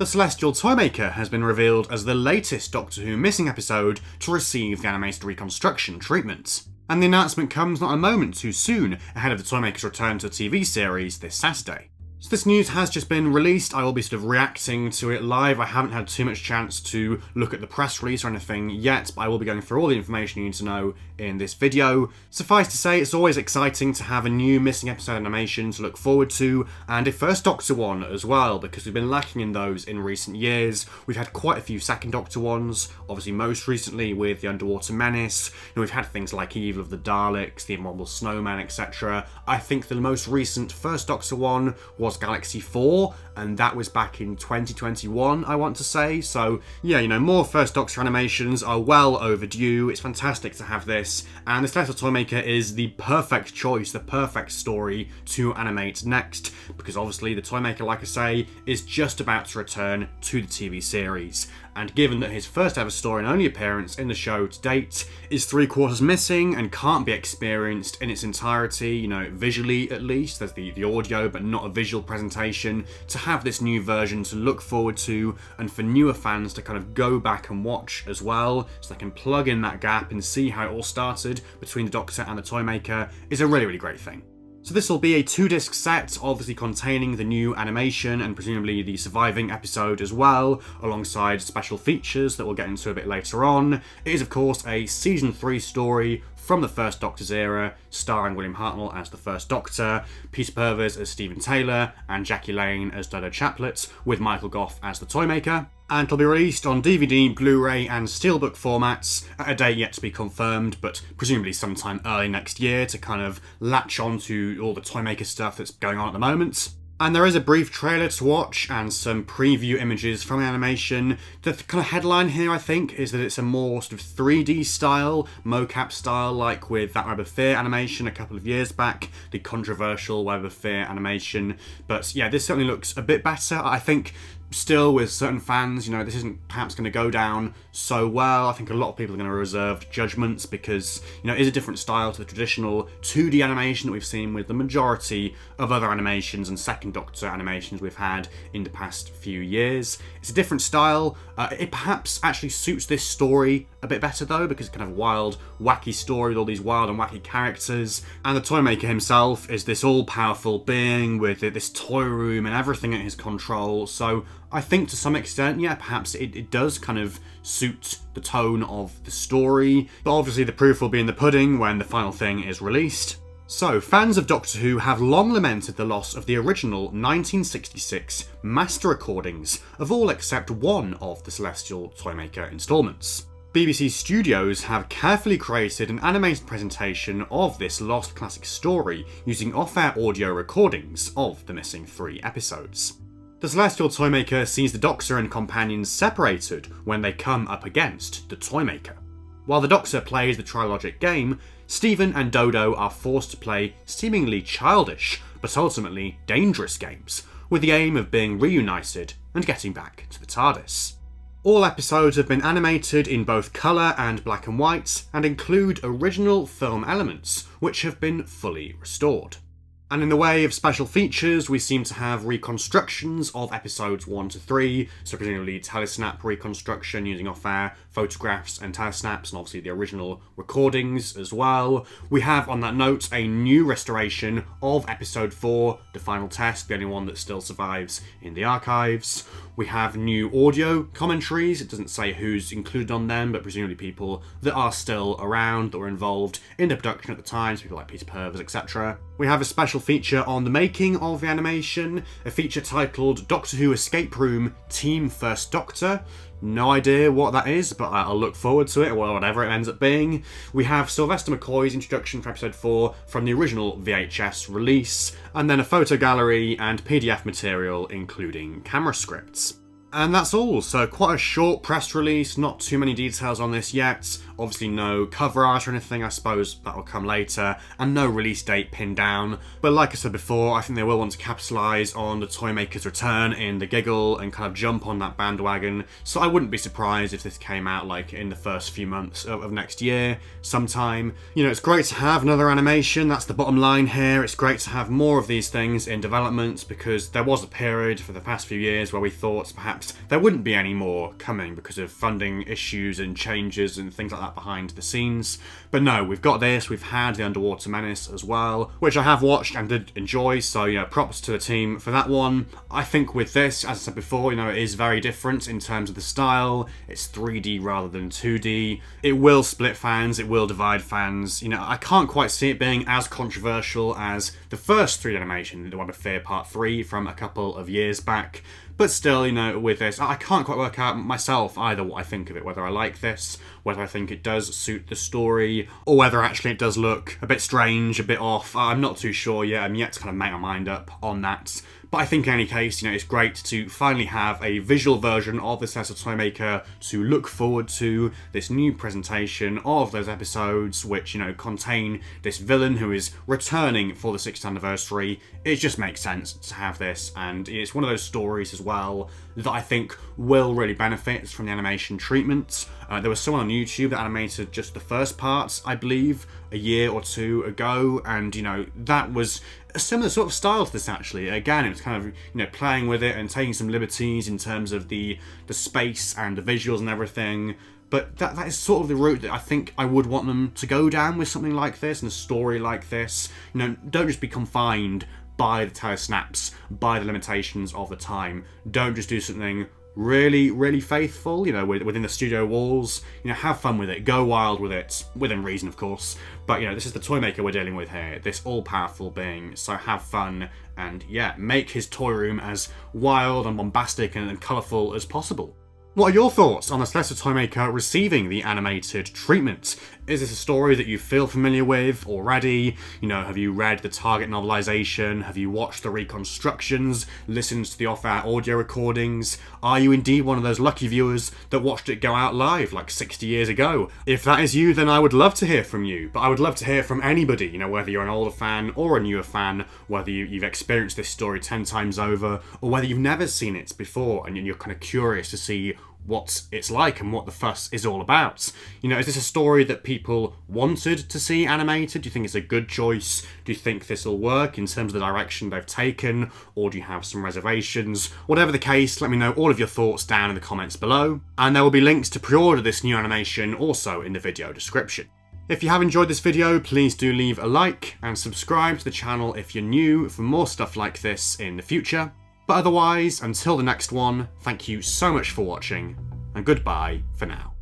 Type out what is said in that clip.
The Celestial Toymaker has been revealed as the latest Doctor Who missing episode to receive the animated reconstruction treatment. And the announcement comes not a moment too soon ahead of the Toymaker's return to the TV series this Saturday. So this news has just been released. I will be sort of reacting to it live. I haven't had too much chance to look at the press release or anything yet, but I will be going through all the information you need to know in this video. Suffice to say, it's always exciting to have a new missing episode animation to look forward to, and a First Doctor one as well, because we've been lacking in those in recent years. We've had quite a few Second Doctor ones, obviously most recently with the Underwater Menace. We've had things like Evil of the Daleks, the Immortal Snowman, etc. I think the most recent First Doctor one was Galaxy 4, and that was back in 2021, I want to say. So yeah, more First Doctor animations are well overdue. It's fantastic to have this, and the Celestial Toymaker is the perfect choice, the perfect story to animate next, because obviously the Toymaker, like I say, is just about to return to the TV series. And given that his first ever story and only appearance in the show to date is 3/4 missing and can't be experienced in its entirety, visually at least, there's the audio but not a visual presentation, to have this new version to look forward to and for newer fans to kind of go back and watch as well, so they can plug in that gap and see how it all started between the Doctor and the Toymaker, is a really, really great thing. So this will be a 2-disc set, obviously containing the new animation and presumably the surviving episode as well, alongside special features that we'll get into a bit later on. It is of course a Season 3 story from the First Doctor's era, starring William Hartnell as the First Doctor, Peter Purves as Stephen Taylor, and Jackie Lane as Dodo Chaplet, with Michael Gough as the Toymaker. And it'll be released on DVD, Blu-ray and Steelbook formats at a date yet to be confirmed, but presumably sometime early next year to kind of latch on to all the Toymaker stuff that's going on at the moment. And there is a brief trailer to watch and some preview images from the animation. The kind of headline here, I think, is that it's a more sort of 3D style, mocap style, like with that Web of Fear animation a couple of years back, the controversial Web of Fear animation. But yeah, this certainly looks a bit better. I think still with certain fans, this isn't perhaps going to go down so well. I think a lot of people are going to reserve judgments because, it is a different style to the traditional 2D animation that we've seen with the majority of other animations and Second Doctor animations we've had in the past few years. It's a different style. It perhaps actually suits this story a bit better though, because it's kind of a wild, wacky story with all these wild and wacky characters. And the Toymaker himself is this all-powerful being with this toy room and everything at his control. So I think to some extent, yeah, perhaps it does kind of suit the tone of the story, but obviously the proof will be in the pudding when the final thing is released. So, fans of Doctor Who have long lamented the loss of the original 1966 master recordings of all except one of the Celestial Toymaker installments. BBC Studios have carefully created an animated presentation of this lost classic story using off-air audio recordings of the missing 3 episodes. The Celestial Toymaker sees the Doctor and companions separated when they come up against the Toymaker. While the Doctor plays the trilogic game, Stephen and Dodo are forced to play seemingly childish, but ultimately dangerous games, with the aim of being reunited and getting back to the TARDIS. All episodes have been animated in both colour and black and white, and include original film elements, which have been fully restored. And in the way of special features, we seem to have reconstructions of episodes 1 to 3, so presumably telesnap reconstruction using off-air photographs and telesnaps, and obviously the original recordings as well. We have, on that note, a new restoration of episode 4, The Final Test, the only one that still survives in the archives. We have new audio commentaries. It doesn't say who's included on them, but presumably people that are still around, that were involved in the production at the time, so people like Peter Purves, etc. We have a special feature on the making of the animation, a feature titled Doctor Who Escape Room Team First Doctor. No idea what that is, but I'll look forward to it, or whatever it ends up being. We have Sylvester McCoy's introduction for episode 4 from the original VHS release, and then a photo gallery and PDF material including camera scripts. And that's all, so quite a short press release, not too many details on this yet. Obviously no cover art or anything, I suppose that'll come later, and no release date pinned down. But like I said before, I think they will want to capitalise on the Toymaker's return in the giggle and kind of jump on that bandwagon, so I wouldn't be surprised if this came out like in the first few months of next year sometime. It's great to have another animation, that's the bottom line here. It's great to have more of these things in development, because there was a period for the past few years where we thought perhaps that there wouldn't be any more coming because of funding issues and changes and things like that behind the scenes. But no, we've got this, we've had The Underwater Menace as well, which I have watched and did enjoy, so, you know, props to the team for that one. I think with this, as I said before, you know, it is very different in terms of the style. It's 3D rather than 2D. It will split fans, it will divide fans. You know, I can't quite see it being as controversial as the first 3D animation, The Web of Fear Part 3 from a couple of years back. But still, you know, with this, I can't quite work out myself either what I think of it, whether I like this, whether I think it does suit the story, or whether actually it does look a bit strange, a bit off. I'm not too sure yet. I'm yet to kind of make my mind up on that. But I think in any case, you know, it's great to finally have a visual version of this Celestial Toymaker to look forward to, this new presentation of those episodes which, you know, contain this villain who is returning for the 6th anniversary. It just makes sense to have this, and it's one of those stories as well that I think will really benefit from the animation treatment. There was someone on YouTube that animated just the first parts, I believe, a year or two ago, and, you know, that was a similar sort of style to this actually. Again, it was kind of, you know, playing with it and taking some liberties in terms of the space and the visuals and everything. But that is sort of the route that I think I would want them to go down with something like this and a story like this. You know, don't just be confined by the telesnaps, by the limitations of the time. Don't just do something really, really faithful, you know, within the studio walls. You know, have fun with it, go wild with it, within reason, of course. But, you know, this is the Toymaker we're dealing with here, this all-powerful being, so have fun, and, yeah, make his toy room as wild and bombastic and colourful as possible. What are your thoughts on the Celestial Toymaker receiving the animated treatment? Is this a story that you feel familiar with already? You know, have you read the Target novelization? Have you watched the reconstructions? Listened to the off-air audio recordings? Are you indeed one of those lucky viewers that watched it go out live like 60 years ago? If that is you, then I would love to hear from you. But I would love to hear from anybody, you know, whether you're an older fan or a newer fan, whether you've experienced this story 10 times over, or whether you've never seen it before and you're kind of curious to see what it's like and what the fuss is all about. You know, is this a story that people wanted to see animated? Do you think it's a good choice? Do you think this will work in terms of the direction they've taken? Or do you have some reservations? Whatever the case, let me know all of your thoughts down in the comments below. And there will be links to pre-order this new animation also in the video description. If you have enjoyed this video, please do leave a like and subscribe to the channel if you're new for more stuff like this in the future. But otherwise, until the next one, thank you so much for watching, and goodbye for now.